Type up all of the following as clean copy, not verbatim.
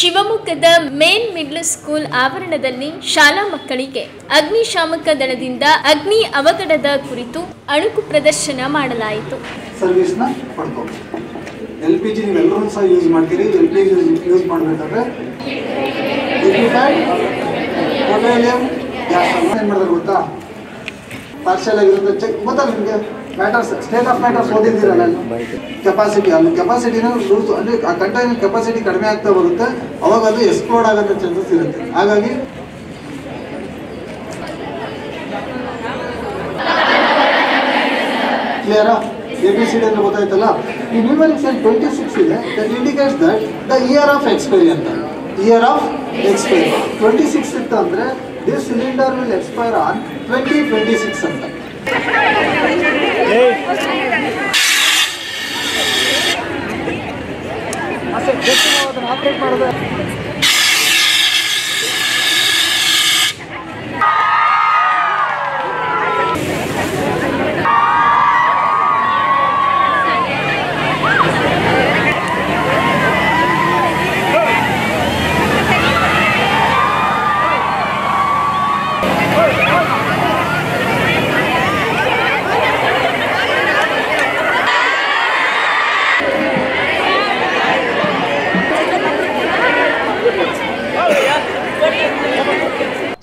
ಶಿವಮೊಗ್ಗದ main middle school ಆವರಣದಲ್ಲಿ ಶಾಲಾ ಮಕ್ಕಳಿಗೆ ಅಗ್ನಿಶಾಮಕ ದಳದಿಂದ ಅಗ್ನಿ ಅವಘಡದ ಕುರಿತು ಅಣುಕು ಪ್ರದರ್ಶನ ಮಾಡಲಾಯಿತು. ಸರ್ವಿಸ್ನ ಪಡ್ಕೋಬೇಕು. LPG ನೀವೆಲ್ಲರೂ ಸಹ ಯೂಸ್ ಮಾಡ್ತೀರಿ. LPG ಯೂಸ್ ಮಾಡಬೇಕಾದ್ರೆ ಪೆಟ್ರೋಲಿಯಂ ಗ್ಯಾಸ್ ಏನು ಮಾಡಿದ್ರೆ ಗೊತ್ತಾ, ಪಾರ್ಷಲ್ ಆಗಿರೋದು ಚೆಕ್ ಗೊತ್ತಾ ನಿಮಗೆ. ಮ್ಯಾಟರ್ಸ್ ಸ್ಟೇಟ್ ಆಫ್ ಮ್ಯಾಟರ್ಸ್ ಓದಿದ್ದೀರಲ್ಲ, ಕೆಪಾಸಿಟಿ ಅಲ್ಲಿ ಕೆಪಾಸಿಟಿನ ಲೂಸ್ ಅಂದರೆ ಆ ಕಂಟೈನರ್ ಕೆಪಾಸಿಟಿ ಕಡಿಮೆ ಆಗ್ತಾ ಬರುತ್ತೆ, ಅವಾಗ ಅದು ಎಕ್ಸ್ಪ್ಲೋಡ್ ಆಗೋಂಥ ಚಾನ್ಸಸ್ ಇರುತ್ತೆ. ಹಾಗಾಗಿ ಕ್ಲಿಯರಾ? ABCD ಅಂತ ಗೊತ್ತಾಯ್ತಲ್ಲ. ಈ ನ್ಯೂಮರಿಕ್ ಸೆಲ್ 26 ಇದೆ. That indicates that the year of expiry ಅಂತ. ಇಯರ್ ಆಫ್ ಎಕ್ಸ್ಪೈರಿ 26 ಇತ್ತು ಅಂದರೆ this cylinder will expire on 2026 ಅಂತ. ಆಪರೇಟ್ ಮಾಡೋದು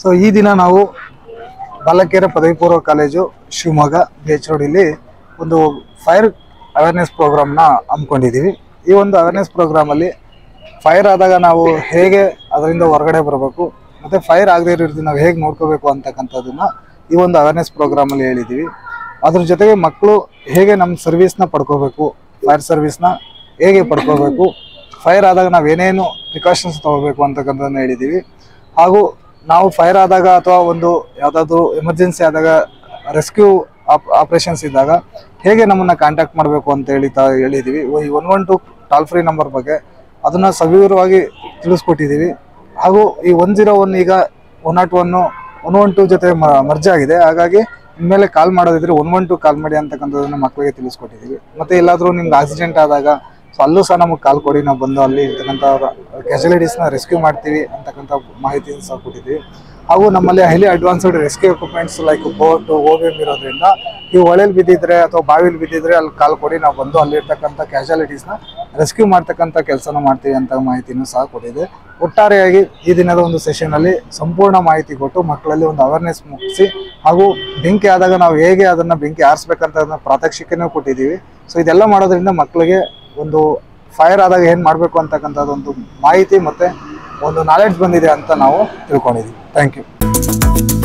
ಸೊ ಈ ದಿನ ನಾವು ಬಾಲಕಿಯರ ಪದವಿ ಪೂರ್ವ ಕಾಲೇಜು ಶಿವಮೊಗ್ಗ BH ಇಲ್ಲಿ ಒಂದು ಫೈರ್ ಅವೇರ್ನೆಸ್ ಪ್ರೋಗ್ರಾಮ್ನ ಹಮ್ಮಿಕೊಂಡಿದ್ದೀವಿ. ಈ ಒಂದು ಅವೇರ್ನೆಸ್ ಪ್ರೋಗ್ರಾಮಲ್ಲಿ ಫೈರ್ ಆದಾಗ ನಾವು ಹೇಗೆ ಅದರಿಂದ ಹೊರಗಡೆ ಬರಬೇಕು ಮತ್ತು ಫೈರ್ ಆಗದೇ ಇರೋದ್ರಿಂದ ನಾವು ಹೇಗೆ ನೋಡ್ಕೋಬೇಕು ಅಂತಕ್ಕಂಥದ್ದನ್ನು ಈ ಒಂದು ಅವೇರ್ನೆಸ್ ಪ್ರೋಗ್ರಾಮಲ್ಲಿ ಹೇಳಿದ್ದೀವಿ. ಅದ್ರ ಜೊತೆಗೆ ಮಕ್ಕಳು ಹೇಗೆ ನಮ್ಮ ಸರ್ವಿಸ್ನ ಪಡ್ಕೋಬೇಕು, ಫೈರ್ ಸರ್ವಿಸ್ನ ಹೇಗೆ ಪಡ್ಕೋಬೇಕು, ಫೈರ್ ಆದಾಗ ನಾವು ಏನೇನು ಪ್ರಿಕಾಷನ್ಸ್ ತೊಗೋಬೇಕು ಅಂತಕ್ಕಂಥದ್ದನ್ನು ಹೇಳಿದ್ದೀವಿ. ಹಾಗೂ ನಾವು ಫೈರ್ ಆದಾಗ ಅಥವಾ ಒಂದು ಯಾವುದಾದ್ರೂ ಎಮರ್ಜೆನ್ಸಿ ಆದಾಗ ರೆಸ್ಕ್ಯೂ ಆಪ್ರೇಷನ್ಸ್ ಇದ್ದಾಗ ಹೇಗೆ ನಮ್ಮನ್ನು ಕಾಂಟ್ಯಾಕ್ಟ್ ಮಾಡಬೇಕು ಅಂತ ಹೇಳಿದ್ದೀವಿ. ಈ 112 ಟೋಲ್ ಫ್ರೀ ನಂಬರ್ ಬಗ್ಗೆ ಅದನ್ನು ಸವಿವರವಾಗಿ ತಿಳಿಸ್ಕೊಟ್ಟಿದ್ದೀವಿ. ಹಾಗೂ ಈ 101 ಈಗ 101 112 ಜೊತೆ ಮರ್ಜ್ ಆಗಿದೆ. ಹಾಗಾಗಿ ಇನ್ಮೇಲೆ ಕಾಲ್ ಮಾಡೋದಿದ್ರೆ 112 ಕಾಲ್ ಮಾಡಿ ಅಂತಕ್ಕಂಥದ್ದನ್ನು ಮಕ್ಕಳಿಗೆ ತಿಳಿಸ್ಕೊಟ್ಟಿದ್ದೀವಿ. ಮತ್ತು ಎಲ್ಲಾದರೂ ನಿಮ್ಗೆ ಆಕ್ಸಿಡೆಂಟ್ ಆದಾಗ ಸೊ ಅಲ್ಲೂ ಸಹ ನಮಗೆ ಕಾಲ್ ಕೊಡಿ, ನಾವು ಬಂದು ಅಲ್ಲಿ ಇರ್ತಕ್ಕಂಥ ಕ್ಯಾಶುಯಾಲಿಟೀಸ್ನ ರೆಸ್ಕ್ಯೂ ಮಾಡ್ತೀವಿ ಅಂತಕ್ಕಂಥ ಮಾಹಿತಿಯನ್ನು ಸಹ ಕೊಟ್ಟಿದ್ದೀವಿ. ಹಾಗೂ ನಮ್ಮಲ್ಲಿ highly advanced rescue equipments like boat OBM ಇರೋದ್ರಿಂದ ನೀವು ಹೊಳೆಯಲ್ಲಿ ಬಿದ್ದಿದ್ರೆ ಅಥವಾ ಬಾವಿಲಿ ಬಿದ್ದಿದ್ರೆ ಅಲ್ಲಿ ಕಾಲ್ ಕೊಡಿ, ನಾವು ಬಂದು ಅಲ್ಲಿರ್ತಕ್ಕಂಥ ಕ್ಯಾಶುಯಾಲಿಟೀಸ್ನ ರೆಸ್ಕ್ಯೂ ಮಾಡ್ತಕ್ಕಂಥ ಕೆಲಸನ ಮಾಡ್ತೀವಿ ಅಂತ ಮಾಹಿತಿನೂ ಸಹ ಕೊಟ್ಟಿದೆ. ಒಟ್ಟಾರೆಯಾಗಿ ಈ ದಿನದ ಒಂದು ಸೆಷನಲ್ಲಿ ಸಂಪೂರ್ಣ ಮಾಹಿತಿ ಕೊಟ್ಟು ಮಕ್ಕಳಲ್ಲಿ ಒಂದು ಅವೇರ್ನೆಸ್ ಮುಗಿಸಿ ಹಾಗೂ ಬೆಂಕಿ ಆದಾಗ ನಾವು ಹೇಗೆ ಅದನ್ನು ಬೆಂಕಿ ಆರಿಸ್ಬೇಕಂತ ಪ್ರಾತ್ಯಕ್ಷಿಕೆನೂ ಕೊಟ್ಟಿದ್ದೀವಿ. ಸೊ ಇದೆಲ್ಲ ಮಾಡೋದ್ರಿಂದ ಮಕ್ಕಳಿಗೆ ಒಂದು ಫೈರ್ ಆದಾಗ ಏನು ಮಾಡಬೇಕು ಅಂತಕ್ಕಂಥದ್ದು ಒಂದು ಮಾಹಿತಿ ಮತ್ತು ಒಂದು ನಾಲೆಡ್ಜ್ ಬಂದಿದೆ ಅಂತ ನಾವು ತಿಳ್ಕೊಂಡಿದ್ದೀವಿ. Thank you.